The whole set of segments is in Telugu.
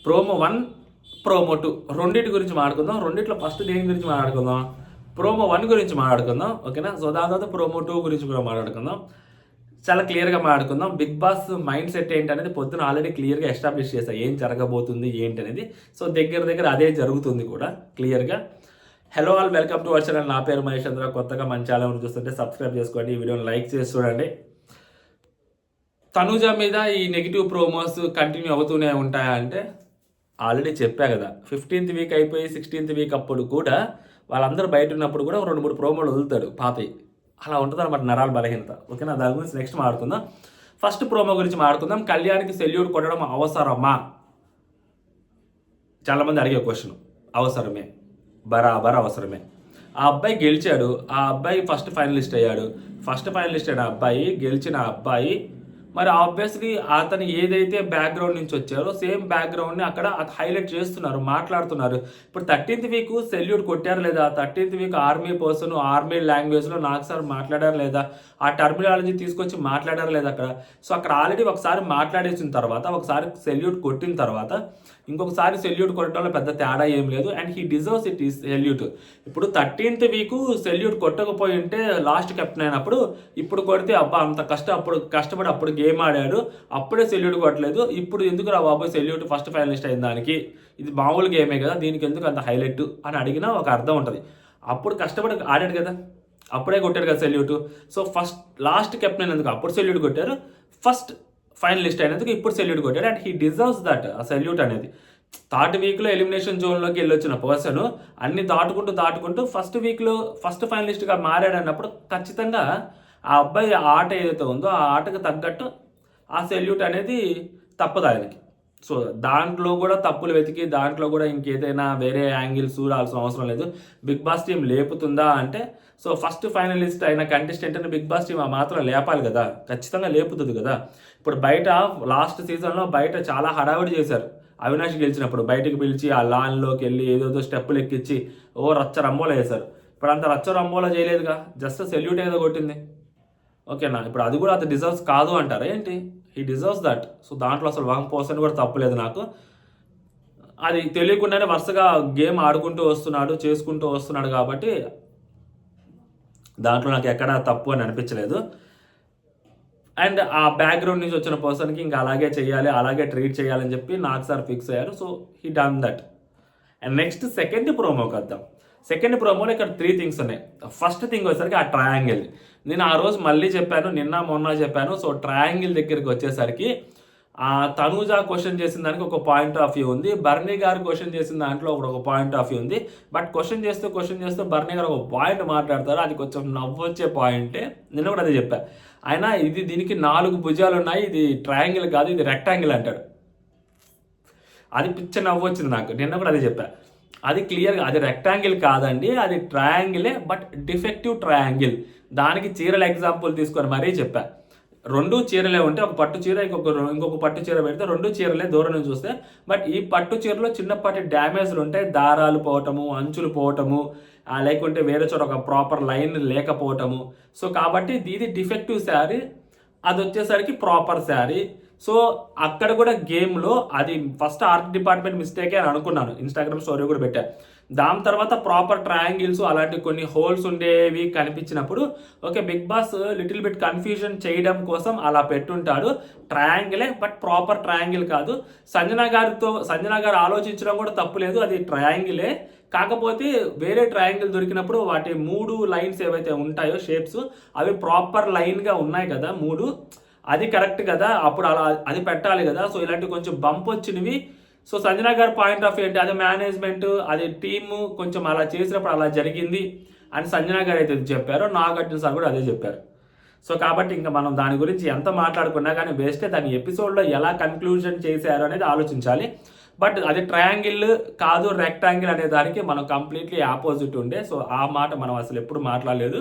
ప్రోమో 1, ప్రోమో 2 రెండింటి గురించి మాట్లాడుకుందాం. రెండిట్లో ఫస్ట్ దేని గురించి మాట్లాడుకుందాం? ప్రోమో 1 గురించి మాట్లాడుకుందాం, ఓకేనా? సో దాని తర్వాత ప్రోమో 2 గురించి కూడా మాట్లాడుకుందాం. చాలా క్లియర్గా మాట్లాడుకుందాం. బిగ్ బాస్ మైండ్ సెట్ ఏంటి అనేది పొద్దున ఆల్రెడీ క్లియర్గా ఎస్టాబ్లిష్ చేశా, ఏం జరగబోతుంది ఏంటి అనేది. సో దగ్గర అదే జరుగుతుంది కూడా క్లియర్గా. Hello all, welcome to our channel. నా పేరు మహేష్ చంద్ర. కొత్తగా మన ఛానల్ చూస్తుంటే సబ్స్క్రైబ్ చేసుకోండి, ఈ వీడియోని లైక్ చేసి చూడండి. తనూజ మీద ఈ నెగిటివ్ ప్రోమోస్ కంటిన్యూ అవుతూనే ఉంటాయా అంటే ఆల్రెడీ చెప్పా కదా, 15th వీక్ అయిపోయి 16th వీక్ అప్పుడు కూడా వాళ్ళందరూ బయట ఉన్నప్పుడు కూడా 2-3 ప్రోమోలు వదులుతాడు పాపి. అలా ఉంటుంది అనమాట నరాల బలహీనత, ఓకేనా? దాని గురించి నెక్స్ట్ మాట్లాడుకుందాం. ఫస్ట్ ప్రోమో గురించి మాట్లాడుకుందాం. కళ్యాణ్కి సెల్యూట్ కొట్టడం అవసరమా? చాలామంది అడిగే క్వశ్చన్. అవసరమే, బరాబర్ అవసరమే. ఆ అబ్బాయి గెలిచాడు, ఆ అబ్బాయి ఫస్ట్ ఫైనలిస్ట్ అయ్యాడు. ఫస్ట్ ఫైనలిస్ట్ అయిన అబ్బాయి, గెలిచిన అబ్బాయి, మరి ఆబ్వియస్లీ అతను ఏదైతే బ్యాక్గ్రౌండ్ నుంచి వచ్చారో సేమ్ బ్యాక్గ్రౌండ్ని అక్కడ హైలైట్ చేస్తున్నారు, మాట్లాడుతున్నారు. ఇప్పుడు 13th వీక్ సెల్యూట్ కొట్టారు లేదా? 13th week army person, army లాంగ్వేజ్లో నాకు సార్ మాట్లాడారు లేదా? ఆ టర్మినాలజీ తీసుకొచ్చి మాట్లాడారు లేదా అక్కడ? సో అక్కడ ఆల్రెడీ ఒకసారి మాట్లాడేసిన తర్వాత, ఒకసారి సెల్యూట్ కొట్టిన తర్వాత ఇంకొకసారి సెల్యూట్ కొట్టడంలో పెద్ద తేడా ఏం లేదు. And he deserves it is salute. ఇప్పుడు 13th వీక్ సెల్యూట్ కొట్టకపోయి ఉంటే లాస్ట్ కెప్టెన్ అయినప్పుడు, ఇప్పుడు కొడితే అబ్బా అంత కష్టపడి అప్పుడు గేమ్ ఆడాడు, అప్పుడే సెల్యూట్ కొట్టలేదు, ఇప్పుడు ఎందుకు రా బాబు సెల్యూట్ ఫస్ట్ ఫైనలిస్ట్ అయిన దానికి? ఇది మామూలు గేమే కదా, దీనికి ఎందుకు అంత హైలైట్ అని అడిగినా ఒక అర్థం ఉంటుంది. అప్పుడు కష్టపడి ఆడాడు కదా, అప్పుడే కొట్టారు కదా సెల్యూట్. సో లాస్ట్ కెప్టెన్ అయినందుకు అప్పుడు సెల్యూట్ కొట్టారు, ఫస్ట్ ఫైనలిస్ట్ అయినందుకు ఇప్పుడు సెల్యూట్ కొట్టాడు. అండ్ హీ డిజర్వ్స్ దట్ ఆ సెల్యూట్ అనేది. థర్డ్ వీక్లో ఎలిమినేషన్ జోన్లోకి వెళ్ళొచ్చిన పర్సన్ అన్ని దాటుకుంటూ ఫస్ట్ వీక్లో ఫస్ట్ ఫైనలిస్ట్గా మారాడు అన్నప్పుడు ఖచ్చితంగా ఆ అబ్బాయి ఆట ఏదైతే ఉందో ఆ ఆటకు తగ్గట్టు ఆ సెల్యూట్ అనేది తప్పదు ఆయనకి. సో దాంట్లో కూడా తప్పులు వెతికి దాంట్లో కూడా ఇంకేదైనా వేరే యాంగిల్స్ చూడాల్సిన అవసరం లేదు. బిగ్ బాస్ టీం లేపుతుందా అంటే, సో ఫస్ట్ ఫైనలిస్ట్ అయిన కంటెస్టెంట్ని బిగ్ బాస్ టీం ఆ మాత్రం లేపాలి కదా, ఖచ్చితంగా లేపుతుంది కదా. ఇప్పుడు బయట లాస్ట్ సీజన్లో బయట చాలా హడావిడి చేశారు. అవినాష్ గెలిచినప్పుడు బయటకు పిలిచి ఆ లాన్లోకి వెళ్ళి ఏదోదో స్టెప్పులు ఎక్కించి రచ్చ రంబోలో వేశారు. ఇప్పుడు అంత రచ్చ రంబోలో చేయలేదుగా, జస్ట్ సెల్యూట్ ఏదో కొట్టింది, ఓకేనా? ఇప్పుడు అది కూడా అది డిజర్వ్స్ కాదు అంటారా ఏంటి? He deserves that. సో దాంట్లో అసలు 1% కూడా తప్పులేదు నాకు. అది తెలియకుండానే వరుసగా గేమ్ ఆడుకుంటూ వస్తున్నాడు, చేసుకుంటూ వస్తున్నాడు కాబట్టి దాంట్లో నాకు ఎక్కడా తప్పు అని అనిపించలేదు. అండ్ ఆ బ్యాక్గ్రౌండ్ నుంచి వచ్చిన పర్సన్కి ఇంకా అలాగే చేయాలి, అలాగే ట్రీట్ చేయాలని చెప్పి నాకు సార్ ఫిక్స్ అయ్యారు. So he done that. And next second ప్రోమోకి వద్దాం. సెకండ్ ప్రోమోలో ఇక్కడ 3 థింగ్స్ ఉన్నాయి. ఫస్ట్ థింగ్ వచ్చేసరికి ఆ ట్రయాంగిల్. నేను ఆ రోజు మళ్ళీ చెప్పాను, నిన్న మొన్న చెప్పాను. సో ట్రయాంగిల్ దగ్గరికి వచ్చేసరికి తనూజ క్వశ్చన్ చేసిన దానికి ఒక పాయింట్ ఆఫ్ వ్యూ ఉంది, బర్నీ గారు క్వశ్చన్ చేసిన దాంట్లో ఒక పాయింట్ ఆఫ్ వ్యూ ఉంది. బట్ క్వశ్చన్ చేస్తూ బర్నీ గారు ఒక పాయింట్ మాట్లాడతారు, అది కొంచెం నవ్వొచ్చే పాయింటే. నిన్న కూడా అదే చెప్పా. ఆయన దీనికి 4 భుజాలు ఉన్నాయి, ఇది ట్రయాంగిల్ కాదు, ఇది రెక్టాంగిల్ అంటాడు. అది పిచ్చ నవ్వొచ్చింది నాకు. నిన్న కూడా అదే చెప్పా. అది క్లియర్గా అది రెక్టాంగిల్ కాదండి, అది ట్రయాంగిలే, బట్ డిఫెక్టివ్ ట్రయాంగిల్. దానికి చీరల ఎగ్జాంపుల్ తీసుకొని మరీ చెప్పా. 2 చీరలే ఉంటే ఒక పట్టు చీర ఇంకొక పట్టు చీర పెడితే 2 చీరలే దూరం నుంచి చూస్తే. బట్ ఈ పట్టు చీరలో చిన్నపాటి డ్యామేజ్లు ఉంటాయి, దారాలు పోవటము, అంచులు పోవటము, లేకుంటే వేరే చోట ఒక ప్రాపర్ లైన్ లేకపోవటము. సో కాబట్టి ఇది డిఫెక్టివ్ శారీ, అది వచ్చేసరికి ప్రాపర్ శారీ. సో అక్కడ కూడా గేమ్లో అది ఫస్ట్ ఆర్ట్ డిపార్ట్మెంట్ మిస్టేకే అని అనుకున్నాను, ఇన్స్టాగ్రామ్ స్టోరీ కూడా పెట్టా. దాని తర్వాత ప్రాపర్ ట్రయాంగిల్స్ అలాంటి కొన్ని హోల్స్ ఉండేవి కనిపించినప్పుడు okay, Big Boss little bit confusion చేయడం కోసం అలా పెట్టుంటాడు. ట్రయాంగిలే, బట్ ప్రాపర్ ట్రయాంగిల్ కాదు. సంజన గారు ఆలోచించడం కూడా తప్పులేదు, అది ట్రయాంగిలే. కాకపోతే వేరే ట్రయాంగిల్ దొరికినప్పుడు వాటి 3 లైన్స్ ఏవైతే ఉంటాయో షేప్స్, అవి ప్రాపర్ లైన్గా ఉన్నాయి కదా 3, అది కరెక్ట్ కదా, అప్పుడు అలా అది పెట్టాలి కదా. సో ఇలాంటి కొంచెం బంప్ వచ్చినవి. సో సంజన గారి పాయింట్ ఆఫ్ ఏంటి, అది మేనేజ్మెంట్, అది టీము కొంచెం అలా చేసినప్పుడు అలా జరిగింది అని సంజన గారు అయితే చెప్పారో, నాగార్జున సార్ కూడా అదే చెప్పారు. సో కాబట్టి ఇంకా మనం దాని గురించి ఎంత మాట్లాడుకున్నా కానీ వేస్టే. దాని ఎపిసోడ్లో ఎలా కన్క్లూజన్ చేశారు అనేది ఆలోచించాలి. బట్ అది ట్రయాంగిల్ కాదు రెక్టాంగిల్ అనే దానికి మనం కంప్లీట్లీ ఆపోజిట్ ఉండే. సో ఆ మాట మనం అసలు ఎప్పుడు మాట్లాడలేదు.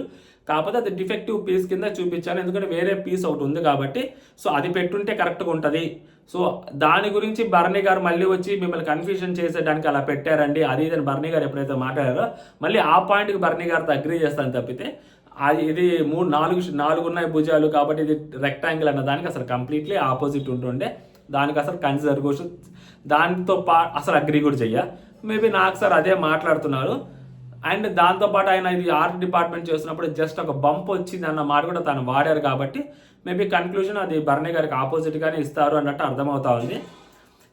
కాకపోతే అది డిఫెక్టివ్ పీస్ కింద చూపించాను, ఎందుకంటే వేరే పీస్ ఒకటి ఉంది కాబట్టి. సో అది పెట్టుంటే కరెక్ట్గా ఉంటుంది. సో దాని గురించి బర్నీ గారు మళ్ళీ వచ్చి మిమ్మల్ని కన్ఫ్యూజన్ చేసేయడానికి అలా పెట్టారండి అది ఇదని బర్నీ గారు ఎప్పుడైతే మాట్లాడారో, మళ్ళీ ఆ పాయింట్కి బర్నీ గారితో అగ్రీ చేస్తాను తప్పితే ఇది 4 ఉన్నాయి భుజాలు కాబట్టి ఇది రెక్టాంగిల్ అన్న దానికి అసలు కంప్లీట్లీ ఆపోజిట్ ఉంటుండే. దానికి అసలు కన్సిడర్ కూడా దాంతో అసలు అగ్రీ కూడా చెయ్య. మేబీ నాకు సార్ అదే మాట్లాడుతున్నారు. అండ్ దాంతోపాటు ఆయన ఇది ఆర్ట్ డిపార్ట్మెంట్ చేస్తున్నప్పుడు జస్ట్ ఒక బంప్ వచ్చింది అన్న మాట కూడా తను వాడారు కాబట్టి మేబీ కన్క్లూజన్ అది భరణి గారికి ఆపోజిట్గానే ఇస్తారు అన్నట్టు అర్థమవుతా ఉంది.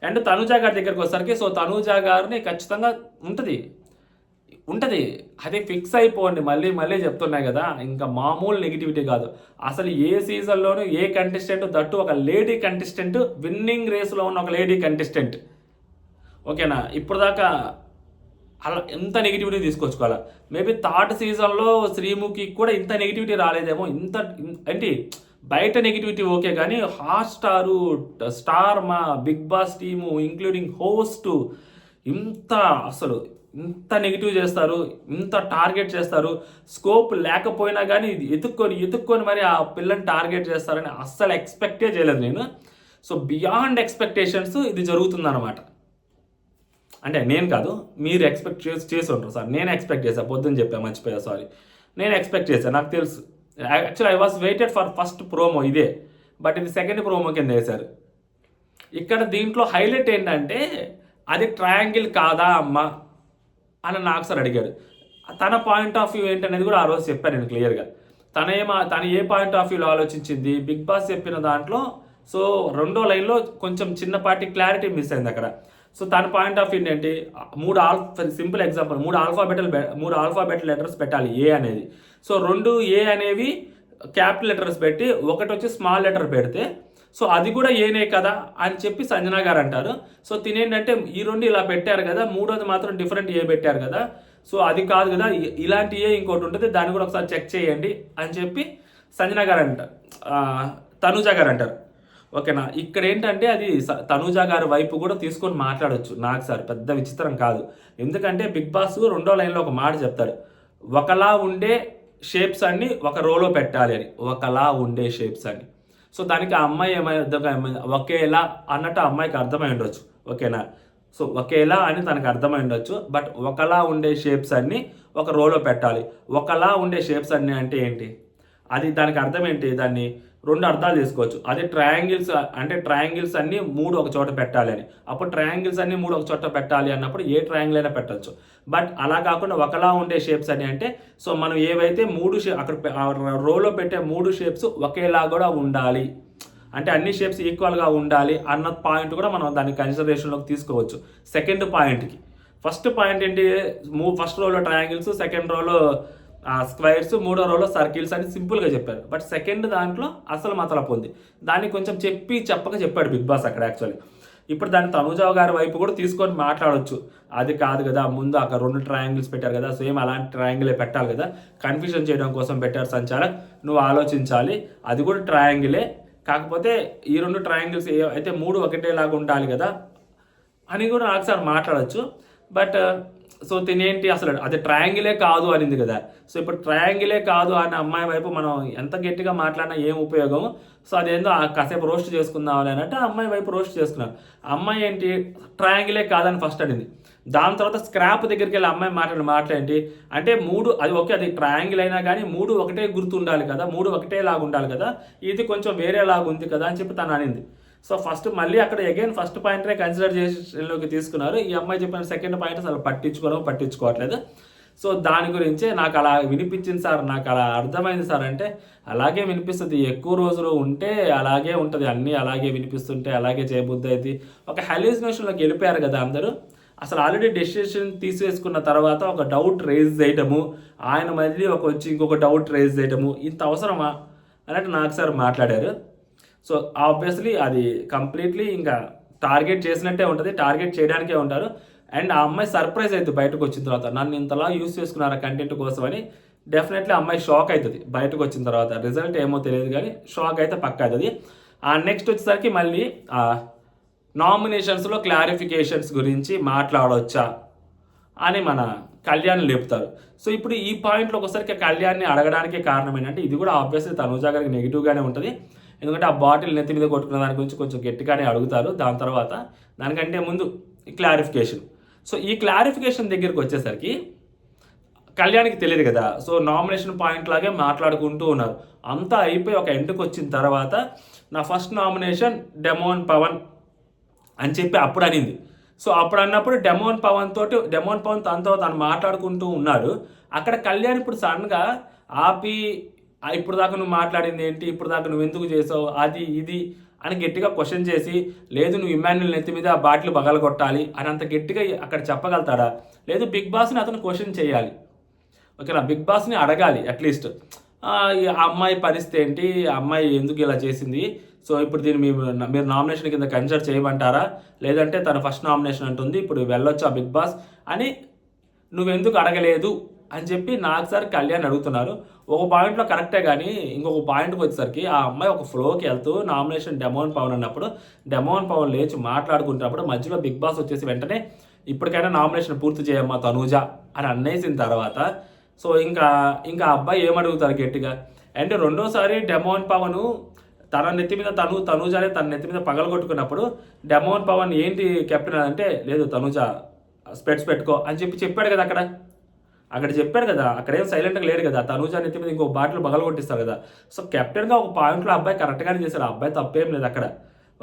అండ్ తనూజ గారి దగ్గరికి వచ్చేసరికి సో తనూజ గారిని ఖచ్చితంగా ఉంటుంది అది ఫిక్స్ అయిపోండి. మళ్ళీ చెప్తున్నాయి కదా, ఇంకా మామూలు నెగిటివిటీ కాదు. అసలు ఏ సీజన్లోనూ ఏ కంటెస్టెంట్ దట్టు ఒక లేడీ కంటెస్టెంట్, విన్నింగ్ రేస్లో ఉన్న ఒక లేడీ కంటెస్టెంట్, ఓకేనా, ఇప్పుడు దాకా అలా ఎంత నెగిటివిటీ తీసుకొచ్చుకోవాలి. మేబీ థర్డ్ సీజన్లో శ్రీముఖికి కూడా ఇంత నెగిటివిటీ రాలేదేమో. అంటే బయట నెగిటివిటీ ఓకే, కానీ Hotstar, Star Maa Big Boss team including host అసలు ఇంత నెగిటివ్ చేస్తారు, ఇంత టార్గెట్ చేస్తారు. స్కోప్ లేకపోయినా కానీ ఎత్తుక్కొని మరి ఆ పిల్లని టార్గెట్ చేస్తారని అస్సలు ఎక్స్పెక్టే చేయలేదు నేను. సో బియాండ్ ఎక్స్పెక్టేషన్స్ ఇది జరుగుతుందన్నమాట. అంటే నేను కాదు, మీరు ఎక్స్పెక్ట్ చేసి ఉంటారు సార్. నేను ఎక్స్పెక్ట్ చేశాను, పొద్దున్న చెప్పాను, మర్చిపోయా, సారీ. నేను ఎక్స్పెక్ట్ చేశాను, నాకు తెలుసు. Actually I was waited for first promo ఇదే, బట్ ఇది సెకండ్ ప్రోమో కింద వేశారు. ఇక్కడ దీంట్లో హైలైట్ ఏంటంటే అది ట్రయాంగిల్ కాదా అమ్మ అని నాకు సార్ అడిగాడు. తన పాయింట్ ఆఫ్ వ్యూ ఏంటనేది కూడా ఆ రోజు చెప్పాను నేను క్లియర్గా. తన ఏ పాయింట్ ఆఫ్ వ్యూలో ఆలోచించింది బిగ్ బాస్ చెప్పిన దాంట్లో. సో రెండో లైన్లో కొంచెం చిన్నపాటి క్లారిటీ మిస్ అయింది అక్కడ. సో తన పాయింట్ ఆఫ్ వ్యూ ఏంటి, సింపుల్ ఎగ్జాంపుల్, మూడు ఆల్ఫాబెట్ లెటర్స్ పెట్టాలి ఏ అనేది. సో 2 ఏ అనేవి క్యాపిటల్ లెటర్స్ పెట్టి ఒకటి వచ్చి స్మాల్ లెటర్ పెడితే సో అది కూడా ఏనే కదా అని చెప్పి సంజన గారు అంటారు. సో తినేంటంటే ఈ 2 ఇలా పెట్టారు కదా, మూడోది మాత్రం డిఫరెంట్ ఏ పెట్టారు కదా, సో అది కాదు కదా, ఇలాంటి ఏ ఇంకోటి ఉంటుంది, దాన్ని కూడా ఒకసారి చెక్ చేయండి అని చెప్పి సంజన గారు అంటారు, తనూజ గారు అంటారు. ఓకేనా, ఇక్కడ ఏంటంటే అది తనూజ గారి వైపు కూడా తీసుకొని మాట్లాడవచ్చు. నాకు సార్ పెద్ద విచిత్రం కాదు, ఎందుకంటే బిగ్ బాస్ రెండో లైన్లో ఒక మాట చెప్తారు, ఒకలా ఉండే షేప్స్ అన్ని ఒక రోలో పెట్టాలి అని. ఒకలా ఉండే షేప్స్ అని. సో దానికి ఆ అమ్మాయి ఒకేలా అన్నట్టు ఆ అమ్మాయికి అర్థమై ఉండొచ్చు. ఓకేనా, సో ఒకేలా అని తనకు అర్థమై ఉండొచ్చు. బట్ ఒకలా ఉండే షేప్స్ అన్ని ఒక రోలో పెట్టాలి. ఒకలా ఉండే షేప్స్ అన్ని అంటే ఏంటి, అది దానికి అర్థం ఏంటి, దాన్ని 2 అర్థాలు తీసుకోవచ్చు. అదే ట్రయాంగిల్స్ అంటే ట్రయాంగిల్స్ అన్ని 3 ఒక చోట పెట్టాలి అని. అప్పుడు ట్రయాంగిల్స్ అన్ని 3 ఒక చోట పెట్టాలి అన్నప్పుడు ఏ ట్రయాంగిల్ అయినా పెట్టచ్చు. బట్ అలా కాకుండా ఒకలా ఉండే షేప్స్ అని అంటే సో మనం ఏవైతే 3 అక్కడ రోలో పెట్టే 3 షేప్స్ ఒకేలా కూడా ఉండాలి, అంటే అన్ని షేప్స్ ఈక్వల్గా ఉండాలి అన్న పాయింట్ కూడా మనం దాన్ని కన్సిడరేషన్లోకి తీసుకోవచ్చు. సెకండ్ పాయింట్కి ఫస్ట్ పాయింట్ ఏంటి, ఫస్ట్ రోలో ట్రయాంగిల్స్, సెకండ్ రోలో స్క్వైర్స్, మూడో రోలో సర్కిల్స్ అని సింపుల్గా చెప్పారు. బట్ సెకండ్ దాంట్లో అసలు మతలపు ఉంది, దాన్ని కొంచెం చెప్పక చెప్పాడు బిగ్ బాస్ అక్కడ. యాక్చువల్లీ ఇప్పుడు దాన్ని తనూజ గారి వైపు కూడా తీసుకొని మాట్లాడవచ్చు. అది కాదు కదా, ముందు అక్కడ 2 ట్రయాంగిల్స్ పెట్టారు కదా, సేమ్ అలాంటి ట్రయాంగిలే పెట్టాలి కదా, కన్ఫ్యూజన్ చేయడం కోసం పెట్టారు సంచాలక్, నువ్వు ఆలోచించాలి, అది కూడా ట్రయాంగిలే, కాకపోతే ఈ 2 ట్రయాంగిల్స్ అయితే 3 ఒకటేలాగా ఉండాలి కదా అని కూడా నాకు సార్ మాట్లాడచ్చు. బట్ సో తినేంటి అసలు అది ట్రయాంగిలే కాదు అనింది కదా. సో ఇప్పుడు ట్రయాంగిలే కాదు అనే అమ్మాయి వైపు మనం ఎంత గట్టిగా మాట్లాడినా ఏం ఉపయోగం. సో అదేందో కాసేపు రోస్ట్ చేసుకుందాం అని అంటే అమ్మాయి వైపు రోస్ట్ చేసుకున్నారు. అమ్మాయి ఏంటి ట్రయాంగిలే కాదని ఫస్ట్ అనింది. దాని తర్వాత స్క్రాప్ దగ్గరికి వెళ్ళి అమ్మాయి మాట్లాడేంటి అంటే 3 అది ఓకే, అది ట్రయాంగిల్ అయినా కానీ 3 ఒకటే గుర్తు ఉండాలి కదా, 3 ఒకటేలాగా ఉండాలి కదా, ఇది కొంచెం వేరేలాగా ఉంది కదా అని చెప్పి తను అనింది. సో ఫస్ట్ మళ్ళీ అక్కడ అగైన్ ఫస్ట్ పాయింట్నే కన్సిడర్ చేసేలోకి తీసుకున్నారు. ఈ అమ్మాయి చెప్పిన సెకండ్ పాయింట్ అసలు పట్టించుకోవట్లేదు. సో దాని గురించే నాకు అలా వినిపించింది సార్, నాకు అలా అర్థమైంది సార్. అంటే అలాగే వినిపిస్తుంది, ఎక్కువ రోజులు ఉంటే అలాగే ఉంటుంది, అన్నీ అలాగే వినిపిస్తుంటే అలాగే చేయబుద్ధి అయితే. ఒక హెల్యూసినేషన్లోకి వెళ్ళిపోయారు కదా అందరూ. అసలు ఆల్రెడీ డెసిషన్ తీసేసుకున్న తర్వాత ఒక డౌట్ రేజ్ చేయటము, ఆయన మళ్ళీ వచ్చి ఇంకొక డౌట్ రేజ్ చేయటము, ఇంత అవసరమా అన్నట్టు నాకు సార్ మాట్లాడారు. సో ఆబ్వియస్లీ అది కంప్లీట్లీ ఇంకా టార్గెట్ చేసినట్టే ఉంటుంది, టార్గెట్ చేయడానికే ఉంటారు. అండ్ ఆ అమ్మాయి సర్ప్రైజ్ అవుతుంది బయటకు వచ్చిన తర్వాత, నన్ను ఇంతలా యూస్ చేసుకున్నారు కంటెంట్ కోసం అని. డెఫినెట్లీ అమ్మాయి షాక్ అవుతుంది బయటకు వచ్చిన తర్వాత. రిజల్ట్ ఏమో తెలియదు కానీ షాక్ అయితే పక్క అవుతుంది. నెక్స్ట్ వచ్చేసరికి మళ్ళీ నామినేషన్స్లో క్లారిఫికేషన్స్ గురించి మాట్లాడవచ్చా అని మన కళ్యాణ్ లేపుతారు. సో ఇప్పుడు ఈ పాయింట్లో ఒకసారికి కళ్యాణ్ని అడగడానికి కారణం ఏంటంటే ఇది కూడా ఆబ్వియస్లీ తనూజ గారికి నెగిటివ్గానే ఉంటుంది. ఎందుకంటే ఆ బాటిల్ నెత్తి మీద కొట్టుకున్న దాని గురించి కొంచెం గట్టిగానే అడుగుతారు. దాని తర్వాత దానికంటే ముందు క్లారిఫికేషన్. సో ఈ క్లారిఫికేషన్ దగ్గరికి వచ్చేసరికి కళ్యాణ్కి తెలియదు కదా. సో నామినేషన్ పాయింట్ లాగే మాట్లాడుకుంటూ ఉన్నారు. అంతా అయిపోయి ఒక ఎండ్కి వచ్చిన తర్వాత నా ఫస్ట్ నామినేషన్ డెమోన్ పవన్ అని చెప్పి అప్పుడు అనింది. సో అప్పుడు అన్నప్పుడు డెమోన్ పవన్ తనతో తను మాట్లాడుకుంటూ ఉన్నాడు. అక్కడ కళ్యాణ్ ఇప్పుడు సడన్గా ఆపి ఇప్పుడు దాకా నువ్వు మాట్లాడింది ఏంటి, ఇప్పుడు దాకా నువ్వు ఎందుకు చేసావు, అది ఇది అని గట్టిగా క్వశ్చన్ చేసి, లేదు నువ్వు ఇమాన్యుల్ నెత్తి మీద ఆ బాటిల్ కొట్టాలి అని అంత గట్టిగా అక్కడ చెప్పగలుగుతాడా? లేదు బిగ్ బాస్ని అతను క్వశ్చన్ చేయాలి. ఓకేనా, బిగ్ బాస్ని అడగాలి అట్లీస్ట్ ఆ అమ్మాయి పరిస్థితి ఏంటి, ఆ అమ్మాయి ఎందుకు ఇలా చేసింది, సో ఇప్పుడు దీన్ని మీరు నామినేషన్ కింద కన్సిడర్ చేయమంటారా, లేదంటే తన ఫస్ట్ నామినేషన్ అంటుంది ఇప్పుడు వెళ్ళొచ్చా బిగ్ బాస్ అని నువ్వెందుకు అడగలేదు అని చెప్పి నాకు సార్ కళ్యాణ్ అడుగుతున్నారు. ఒక పాయింట్లో కరెక్టే, కానీ ఇంకొక పాయింట్కి వచ్చేసరికి ఆ అమ్మాయి ఒక ఫ్లోకి వెళ్తూ నామినేషన్ డెమోన్ పవన్ అన్నప్పుడు డెమోన్ పవన్ లేచి మాట్లాడుకుంటున్నప్పుడు మధ్యలో బిగ్ బాస్ వచ్చేసి వెంటనే ఇప్పటికైనా నామినేషన్ పూర్తి చేయమ్మా తనూజ అని అనేసిన తర్వాత సో ఇంకా అబ్బాయి ఏమడుగుతారు గట్టిగా. అండ్ రెండోసారి డెమోన్ పవన్ తన నెత్తి మీద తనూజానే తన నెత్తి మీద పగలగొట్టుకున్నప్పుడు డెమోన్ పవన్ ఏంటి కెప్టెన్ అంటే, లేదు తనూజ స్పెట్స్ పెట్టుకో అని చెప్పాడు కదా అక్కడ చెప్పారు కదా, అక్కడేం సైలెంట్గా లేడు కదా, తనూజ నెత్తి మీద ఇంకో బాటిల్ పగలగొట్టిస్తారు కదా. సో కెప్టెన్గా ఒక పాయింట్లో అబ్బాయి కరెక్ట్గానే చేశారు, ఆ అబ్బాయి తప్పేం లేదు అక్కడ.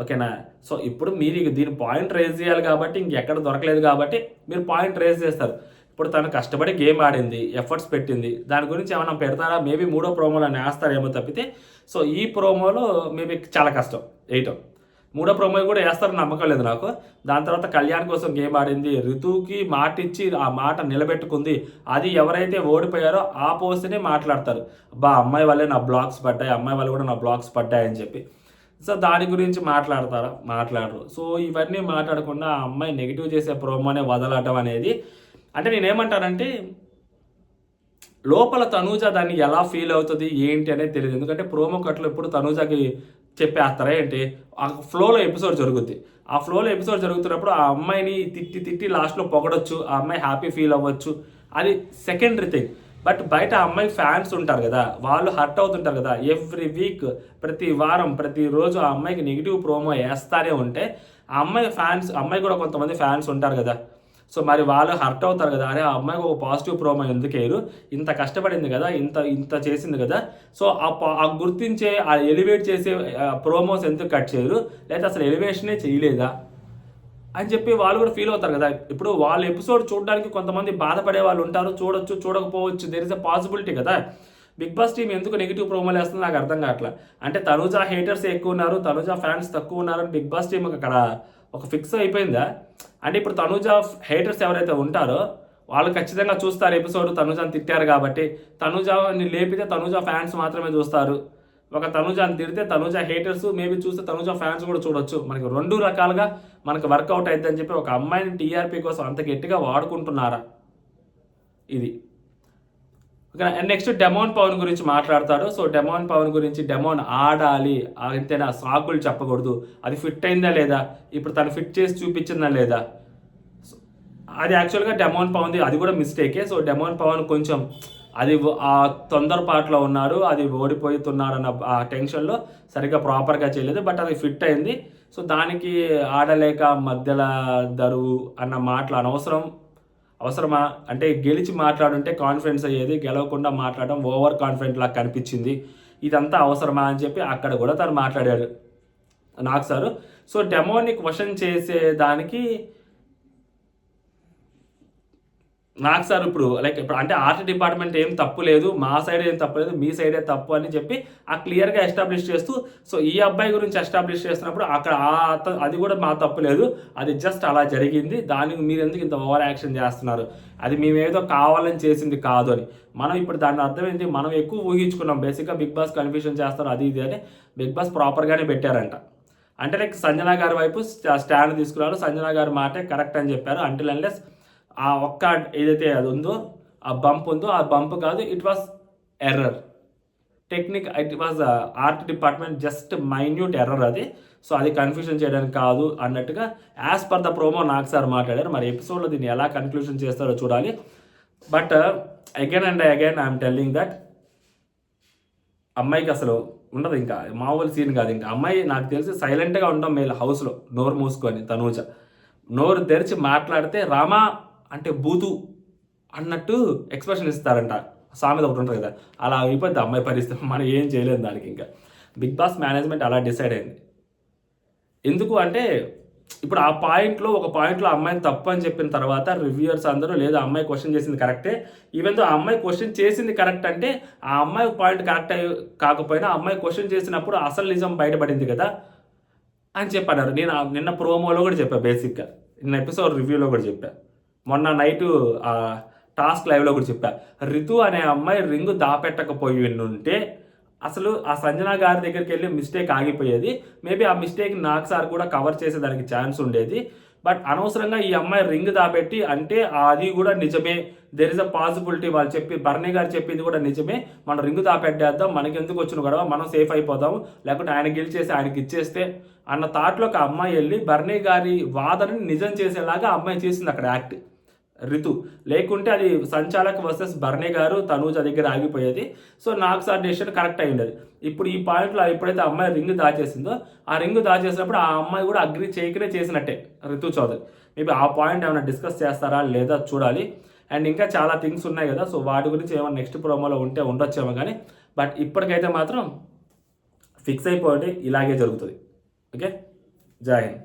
ఓకేనా, సో ఇప్పుడు మీరు దీని పాయింట్ రేజ్ చేయాలి కాబట్టి ఇంకెక్కడ దొరకలేదు కాబట్టి మీరు పాయింట్ రేజ్ చేస్తారు. ఇప్పుడు తను కష్టపడి గేమ్ ఆడింది, ఎఫర్ట్స్ పెట్టింది, దాని గురించి ఏమైనా పెడతారా, మేబీ 3వ ప్రోమోలో వేస్తారేమో తప్పితే సో ఈ ప్రోమోలో మేబీ చాలా కష్టం వేయటం. 3వ ప్రోమో కూడా వేస్తారని నమ్మకం లేదు నాకు. దాని తర్వాత కళ్యాణ్ కోసం గేమ్ ఆడింది, ఋతువుకి మాట ఇచ్చి ఆ మాట నిలబెట్టుకుంది. అది ఎవరైతే ఓడిపోయారో ఆ పోస్ట్నే మాట్లాడతారు, అమ్మాయి వల్లే నా బ్లాగ్స్ పడ్డాయి, అమ్మాయి వల్ల కూడా నా బ్లాగ్స్ పడ్డాయి అని చెప్పి. సో దాని గురించి మాట్లాడరు. సో ఇవన్నీ మాట్లాడకుండా ఆ అమ్మాయి నెగిటివ్ చేసే ప్రోమోనే వదలటం అనేది, అంటే నేనేమంటానంటే లోపల తనూజ దాన్ని ఎలా ఫీల్ అవుతుంది ఏంటి అనేది తెలియదు. ఎందుకంటే ప్రోమో కట్లో ఎప్పుడు తనూజకి చెప్పేస్తారా ఏంటి, ఆ ఫ్లోలో ఎపిసోడ్ జరుగుద్ది. ఆ ఫ్లోలో ఎపిసోడ్ జరుగుతున్నప్పుడు ఆ అమ్మాయిని తిట్టి లాస్ట్లో పొగడొచ్చు, ఆ అమ్మాయి హ్యాపీ ఫీల్ అవ్వచ్చు, అది సెకండరీ థింగ్. బట్ బయట ఆ అమ్మాయి ఫ్యాన్స్ ఉంటారు కదా, వాళ్ళు హర్ట్ అవుతుంటారు కదా. ఎవ్రీ వీక్, ప్రతి వారం, ప్రతిరోజు ఆ అమ్మాయికి నెగిటివ్ ప్రోమో వేస్తానే ఉంటే ఆ అమ్మాయి కూడా కొంతమంది ఫ్యాన్స్ ఉంటారు కదా, సో మరి వాళ్ళు హర్ట్ అవుతారు కదా. అరే ఆ అమ్మాయికి ఒక పాజిటివ్ ప్రోమో ఎందుకు వేయరు, ఇంత కష్టపడింది కదా, ఇంత చేసింది కదా, సో ఆ గుర్తించే ఆ ఎలివేట్ చేసే ప్రోమోస్ ఎందుకు కట్ చేయరు, లేదా అసలు ఎలివేషనే చేయలేదా అని చెప్పి వాళ్ళు కూడా ఫీల్ అవుతారు కదా. ఇప్పుడు వాళ్ళ ఎపిసోడ్ చూడడానికి కొంతమంది బాధపడే వాళ్ళు ఉంటారు, చూడొచ్చు చూడకపోవచ్చు, దేర్ ఇస్ అ పాసిబిలిటీ కదా. బిగ్ బాస్ టీం ఎందుకు నెగిటివ్ ప్రోమోలు వేస్తుంది నాకు అర్థం కావట్లా. అంటే తనూజ హేటర్స్ ఎక్కువ ఉన్నారు, తనూజ ఫ్యాన్స్ తక్కువ ఉన్నారని బిగ్ బాస్ టీం అక్కడ ఒక ఫిక్స్ అయిపోయిందా? అంటే ఇప్పుడు తనూజ హేటర్స్ ఎవరైతే ఉంటారో వాళ్ళు ఖచ్చితంగా చూస్తారు ఎపిసోడ్, తనూజని తిట్టారు కాబట్టి. తనూజని లేపితే తనూజ ఫ్యాన్స్ మాత్రమే చూస్తారు, ఒక తనూజని తిడితే తనూజ హేటర్స్ మేబీ చూస్తే తనూజ ఫ్యాన్స్ కూడా చూడొచ్చు. మనకి 2 రకాలుగా మనకు వర్కౌట్ అవుతుంది అని చెప్పి ఒక అమ్మాయిని టీఆర్పీ కోసం అంత గట్టిగా వాడుకుంటున్నారా ఇది. నెక్స్ట్ డెమోన్ పవన్ గురించి మాట్లాడతాడు. సో డెమోన్ పవన్ గురించి, డెమోన్ ఆడాలి అంతేనా, సాకులు చెప్పకూడదు, అది ఫిట్ అయిందా లేదా, ఇప్పుడు తను ఫిట్ చేసి చూపించిందా లేదా, అది యాక్చువల్గా డెమోన్ పవన్ది అది కూడా మిస్టేకే. సో డెమోన్ పవన్ కొంచెం అది ఆ తొందరపాటులో ఉన్నాడు, అది ఓడిపోతున్నాడు అన్న ఆ టెన్షన్లో సరిగ్గా ప్రాపర్గా చేయలేదు, బట్ అది ఫిట్ అయింది. సో దానికి ఆడలేక మధ్యలో దరువు అన్న మాటలు అవసరమా అంటే గెలిచి మాట్లాడుంటే కాన్ఫిడెన్స్ అయ్యేది, గెలవకుండా మాట్లాడడం ఓవర్ కాన్ఫిడెంట్ లాగా కనిపించింది, ఇదంతా అవసరమా అని చెప్పి అక్కడ కూడా తను మాట్లాడాడు నాకు సారు. సో డెమోని క్వశ్చన్ చేసే దానికి నాకు సార్ ఇప్పుడు ఇప్పుడు అంటే ఆర్ట్ డిపార్ట్మెంట్ ఏం తప్పు లేదు, మా సైడ్ ఏం తప్పు లేదు, మీ సైడే తప్పు అని చెప్పి ఆ క్లియర్గా ఎస్టాబ్లిష్ చేస్తూ, సో ఈ అబ్బాయి గురించి ఎస్టాబ్లిష్ చేస్తున్నప్పుడు అక్కడ అది కూడా మా తప్పు లేదు, అది జస్ట్ అలా జరిగింది, దానికి మీరు ఎందుకు ఇంత ఓవర్ యాక్షన్ చేస్తున్నారు, అది మేమేదో కావాలని చేసింది కాదు అని. మనం ఇప్పుడు దాని అర్థం ఏంటి, మనం ఎక్కువ ఊహించుకున్నాం బేసిక్గా బిగ్ బాస్ కన్ఫ్యూషన్ చేస్తారు అది ఇది అని. బిగ్ బాస్ ప్రాపర్గానే పెట్టారంట. అంటే లైక్ సంజన గారి వైపు స్టాండ్ తీసుకున్నారు, సంజన గారి మాటే కరెక్ట్ అని చెప్పారు. అంటిల్ అన్లెస్ ఆ ఒక్క ఏదైతే అది ఉందో ఆ బంప్ ఉందో ఆ బంప్ కాదు, it was error technique, it was art department just minute error అది. సో అది కన్ఫ్యూజన్ చేయడానికి కాదు అన్నట్టుగా యాజ్ పర్ ద ప్రోమో నాకు సార్ మాట్లాడారు. మరి ఎపిసోడ్లో దీన్ని ఎలా కన్క్లూషన్ చేస్తారో చూడాలి. But again and again I'm telling that అమ్మాయికి అసలు ఉండదు, ఇంకా మామూలు సీన్ కాదు. ఇంకా అమ్మాయి నాకు తెలిసి సైలెంట్గా ఉండడం మేలు, హౌస్లో నోరు మూసుకొని తనూజ నోరు తెరిచి మాట్లాడితే రామా అంటే బూతు అన్నట్టు ఎక్స్ప్రెషన్ ఇస్తారంట, సామెత ఒకటి ఉంటుంది కదా, అలా అయిపోద్ది అమ్మాయి పరిస్థితి. మనం ఏం చేయలేము దానికి. ఇంకా బిగ్ బాస్ మేనేజ్మెంట్ అలా డిసైడ్ అయింది. ఎందుకు అంటే ఇప్పుడు ఆ పాయింట్లో ఒక పాయింట్లో అమ్మాయిని తప్పు అని చెప్పిన తర్వాత రివ్యూయర్స్ అందరూ లేదా అమ్మాయి క్వశ్చన్ చేసింది కరెక్టే, ఈవెన్ దో ఆ అమ్మాయి క్వశ్చన్ చేసింది కరెక్ట్ అంటే ఆ అమ్మాయి పాయింట్ కరెక్ట్ కాకపోయినా ఆ అమ్మాయి క్వశ్చన్ చేసినప్పుడు అసలు నిజం బయటపడింది కదా అని చెప్పన్నారు. నేను నిన్న ప్రోమోలో కూడా చెప్పాను, బేసిక్గా నిన్న ఎపిసోడ్ రివ్యూలో కూడా చెప్పాను, మొన్న నైటు టాస్క్ లైవ్లో కూడా చెప్పా. రితు అనే అమ్మాయి రింగు దాపెట్టకపోయి ఉంటే అసలు ఆ సంజన గారి దగ్గరికి వెళ్ళి మిస్టేక్ ఆగిపోయేది. మేబీ ఆ మిస్టేక్ నాకు సార్ కూడా కవర్ చేసేదానికి ఛాన్స్ ఉండేది. బట్ అనవసరంగా ఈ అమ్మాయి రింగ్ దాపెట్టి అంటే అది కూడా నిజమే, దెర్ ఇస్ అ పాసిబిలిటీ, వాళ్ళు చెప్పి బర్నీ గారు చెప్పింది కూడా నిజమే, మనం రింగ్ దాపెట్టేద్దాం, మనకి ఎందుకు వచ్చిన గొడవ, మనం సేఫ్ అయిపోదాం, లేకుంటే ఆయన గెలిచేసి ఆయనకి ఇచ్చేస్తే అన్న థాట్లోకి ఆ అమ్మాయి వెళ్ళి బర్నీ గారి వాదనని నిజం చేసేలాగా ఆ అమ్మాయి చేసింది అక్కడ యాక్ట్ రితు. లేకుంటే అది సంచాలక్ వర్సెస్ బర్నీ గారు తనూజ దగ్గర ఆగిపోయేది. సో నాకు సార్ డెసిషన్ కరెక్ట్ అయ్యింది. ఇప్పుడు ఈ పాయింట్లో ఎప్పుడైతే అమ్మాయి రింగ్ దాచేసిందో ఆ రింగ్ దాచేసినప్పుడు ఆ అమ్మాయి కూడా అగ్రి చేయకనే చేసినట్టే రితు చౌదరి. మేబీ ఆ పాయింట్ ఏమైనా డిస్కస్ చేస్తారా లేదా చూడాలి. అండ్ ఇంకా చాలా థింగ్స్ ఉన్నాయి కదా, సో వాటి గురించి ఏమైనా నెక్స్ట్ ప్రోమోలో ఉంటే ఉండొచ్చేమో కానీ, బట్ ఇప్పటికైతే మాత్రం ఫిక్స్ అయిపోయింది, ఇలాగే జరుగుతుంది. ఓకే, జై హింద్.